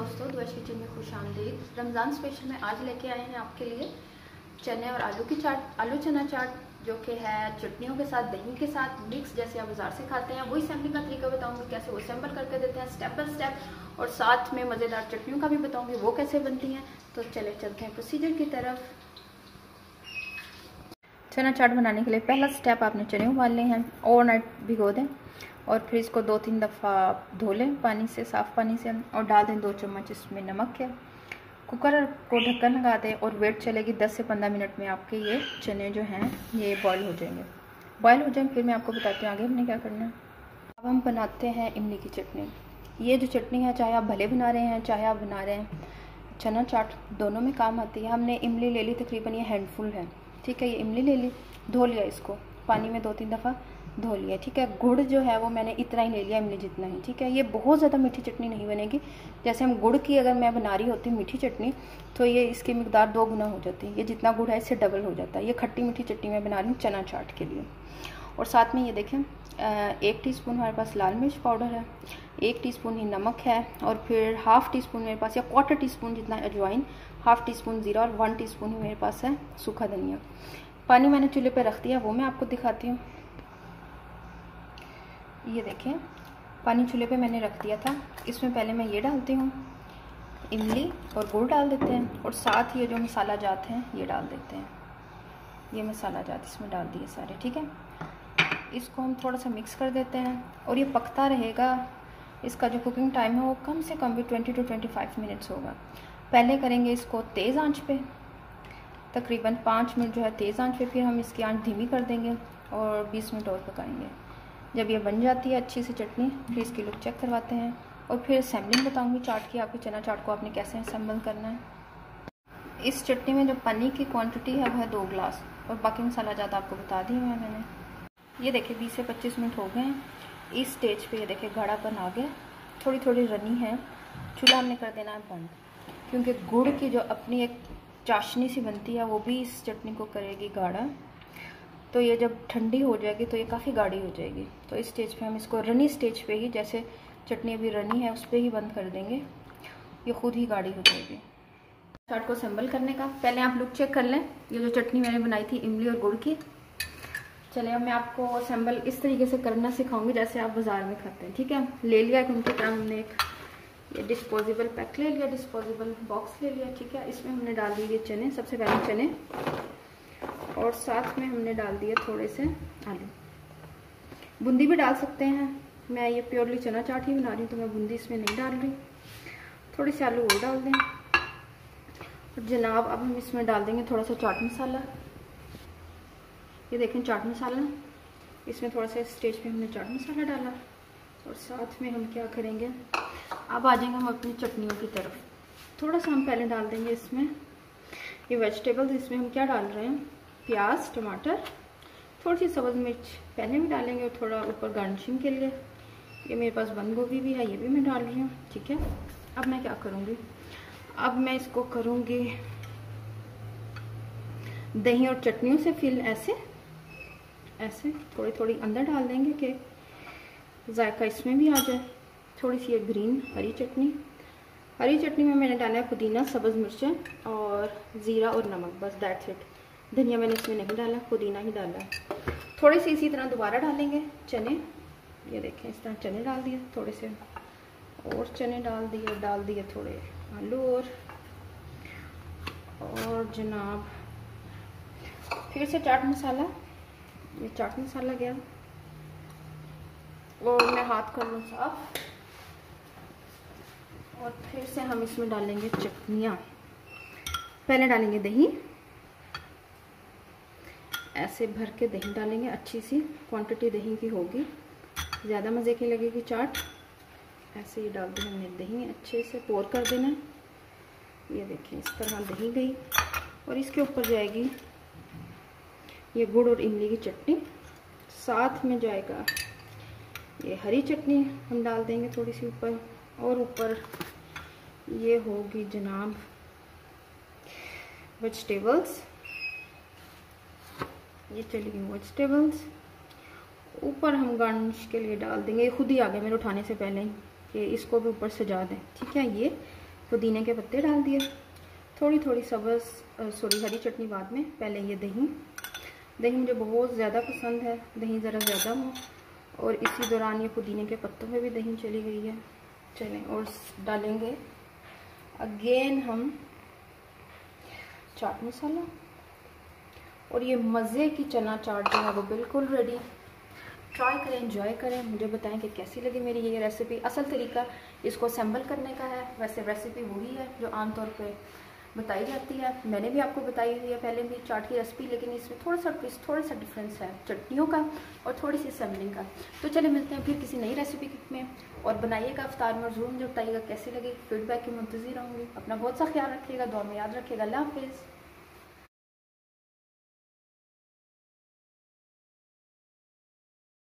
दोस्तों, दुआश किचन में खुश आमदीद। रमज़ान स्पेशल में आज लेके आए हैं आपके लिए चने और आलू की चाट, आलू चना चाट, जो कि है चटनियों के साथ, दही के साथ मिक्स, जैसे आप बाजार से खाते हैं। वही सैम्पलिंग का तरीका बताऊंगी, कैसे वो सैम्पल करके देते हैं स्टेप बाय स्टेप, और साथ में मज़ेदार चटनियों का भी बताऊंगी वो कैसे बनती हैं। तो चले चलते हैं प्रोसीजर की तरफ। चना चाट बनाने के लिए पहला स्टेप, आपने चने उबालने हैं, ओवरनाइट भिगो दें और फिर इसको 2-3 दफ़ा धो लें पानी से, साफ़ पानी से, और डाल दें 2 चम्मच इसमें नमक है। कुकर को ढक्कन लगा दें और वेट चलेगी 10 से 15 मिनट में आपके ये चने जो हैं ये बॉईल हो जाएंगे। बॉईल हो जाए फिर मैं आपको बताती हूँ आगे हमने क्या करना है। अब हम बनाते हैं इमली की चटनी। ये जो चटनी है, चाहे आप भले बना रहे हैं चाहे आप बना रहे हैं चना चाट, दोनों में काम आती है। हमने इमली ले ली, तकरीबन ये हैंडफुल है, ठीक है। ये इमली ले ली, धो लिया, इसको पानी में 2-3 दफ़ा धो लिया, ठीक है। गुड़ जो है वो मैंने इतना ही ले लिया, इमली जितना ही, ठीक है। ये बहुत ज़्यादा मीठी चटनी नहीं बनेगी। जैसे हम गुड़ की अगर मैं बना रही होती मीठी चटनी, तो ये इसकी मिकदार 2 गुना हो जाती है। ये जितना गुड़ है इससे डबल हो जाता है। ये खट्टी मीठी चटनी मैं बना रही हूँ चना चाट के लिए। और साथ में ये देखें 1 टीस्पून हमारे पास लाल मिर्च पाउडर है, 1 टीस्पून ही नमक है, और फिर ½ टीस्पून मेरे पास या 1/4 टीस्पून जितना अजवाइन, ½ टीस्पून ज़ीरा और 1 टीस्पून ही मेरे पास है सूखा धनिया। पानी मैंने चूल्हे पे रख दिया, वो मैं आपको दिखाती हूँ। ये देखें पानी चूल्हे पे मैंने रख दिया था। इसमें पहले मैं ये डालती हूँ, इमली और गुड़ डाल देते हैं, और साथ ये जो मसाला जात हैं ये डाल देते हैं। ये मसाला जात इसमें डाल दिए सारे, ठीक है। इसको हम थोड़ा सा मिक्स कर देते हैं और ये पकता रहेगा। इसका जो कुकिंग टाइम है वो कम से कम भी 20 to 25 मिनट्स होगा। पहले करेंगे इसको तेज़ आंच पे, तकरीबन 5 मिनट जो है तेज़ आंच पे, फिर हम इसकी आंच धीमी कर देंगे और 20 मिनट और पकाएंगे। जब ये बन जाती है अच्छी सी चटनी, फिर इसकी लुक चेक करवाते हैं और फिर असेंबलिंग बताऊंगी चाट की, आपकी चना चाट को आपने कैसे असेंबल करना है। इस चटनी में जो पानी की क्वांटिटी है वो है 2 गिलास, और बाकी मसाला ज़्यादा आपको बता दी है मैंने। ये देखिए 20 से 25 मिनट हो गए हैं। इस स्टेज पे ये देखिए गाढ़ापन आ गया, थोड़ी थोड़ी रनी है। चूल्हा हमने कर देना है बंद, क्योंकि गुड़ की जो अपनी एक चाशनी सी बनती है वो भी इस चटनी को करेगी गाढ़ा। तो ये जब ठंडी हो जाएगी तो ये काफ़ी गाढ़ी हो जाएगी। तो इस स्टेज पे हम इसको रनी स्टेज पे ही, जैसे चटनी अभी रनी है उस पर ही बंद कर देंगे, ये खुद ही गाढ़ी हो जाएगी। चाट को असेंबल करने का पहले आप लुक चेक कर लें। ये जो चटनी मैंने बनाई थी इमली और गुड़ की, चले अब मैं आपको असेंबल इस तरीके से करना सिखाऊंगी जैसे आप बाज़ार में खाते हैं, ठीक है। ले लिया उनकी तरह हमने एक ये डिस्पोजेबल पैक ले लिया, डिस्पोजेबल बॉक्स ले लिया, ठीक है। इसमें हमने डाल दिए चने, सबसे पहले चने, और साथ में हमने डाल दिए थोड़े से आलू। बूंदी भी डाल सकते हैं, मैं ये प्योरली चना चाट ही बना रही हूँ तो मैं बूंदी इसमें नहीं डाल रही। थोड़े से आलू और डाल दें। और जनाब अब हम इसमें डाल देंगे थोड़ा सा चाट मसाला। ये देखें चाट मसाला, इसमें थोड़ा सा स्टेज पे हमने चाट मसाला डाला। और साथ में हम क्या करेंगे, अब आ जाएंगे हम अपनी चटनियों की तरफ। थोड़ा सा हम पहले डाल देंगे इसमें ये वेजिटेबल्स। इसमें हम क्या डाल रहे हैं, प्याज, टमाटर, थोड़ी सी सब्ज़ मिर्च पहले भी डालेंगे, और थोड़ा ऊपर गार्निशिंग के लिए ये मेरे पास बंद गोभी भी है, ये भी मैं डाल रही हूँ, ठीक है। अब मैं क्या करूँगी, अब मैं इसको करूँगी दही और चटनियों से फिल, ऐसे ऐसे थोड़ी थोड़ी अंदर डाल देंगे कि जायका इसमें भी आ जाए। थोड़ी सी ये ग्रीन हरी चटनी, हरी चटनी में मैंने डाला है पुदीना, सब्ज़ मिर्चें और ज़ीरा और नमक, बस दैट्स इट। धनिया मैंने इसमें नहीं डाला, पुदीना ही डाला है। थोड़ी सी इसी तरह दोबारा डालेंगे चने। ये देखें इस तरह चने डाल दिए, थोड़े से और चने डाल दिए थोड़े आलू और जनाब फिर से चाट मसाला। ये चाट मसाला गया, और मैं हाथ कर लूँ साफ। और फिर से हम इसमें डालेंगे चटनियाँ। पहले डालेंगे दही, ऐसे भर के दही डालेंगे, अच्छी सी क्वांटिटी दही की होगी, ज़्यादा मज़े की लगेगी चाट। ऐसे ही डाल दें हमने दही, अच्छे से पोर कर देना। ये देखिए इस तरह दही गई, और इसके ऊपर जाएगी ये गुड़ और इमली की चटनी, साथ में जाएगा ये हरी चटनी हम डाल देंगे थोड़ी सी ऊपर, और ऊपर ये होगी जनाब वेजिटेबल्स। ये चली गई वेजिटेबल्स। ऊपर हम गार्निश के लिए डाल देंगे, ये खुद ही आ गया मेरे उठाने से पहले ही, कि इसको भी ऊपर सजा दें, ठीक है। ये पुदीने के पत्ते डाल दिए, थोड़ी थोड़ी सब्ज़ हरी चटनी बाद में। पहले ये दही मुझे बहुत ज़्यादा पसंद है, दही ज़रा ज़्यादा हो, और इसी दौरान ये पुदीने के पत्तों में भी दही चली गई है। चलें, और डालेंगे अगेन हम चाट मसाला, और ये मज़े की चना चाट जो है वो बिल्कुल रेडी। ट्राई करें, एंजॉय करें, मुझे बताएं कि कैसी लगी मेरी ये रेसिपी। असल तरीका इसको असेंबल करने का है, वैसे रेसिपी वही है जो आमतौर पे बताई जाती है। मैंने भी आपको बताई हुई है पहले भी चाट की रेसिपी, लेकिन इसमें थोड़ा सा डिफरेंस है चटनियों का और थोड़ी सी असेंबलिंग का। तो चले मिलते हैं फिर किसी नई रेसिपी में, और बनाइएगा इफ्तार में, ज़रूर मुझे बताइएगा कैसी लगी। फीडबैक की मुंतज़िर रहूँगी। अपना बहुत सा ख्याल रखिएगा, दुआ में याद रखिएगा। अल्लाह हाफ़िज़।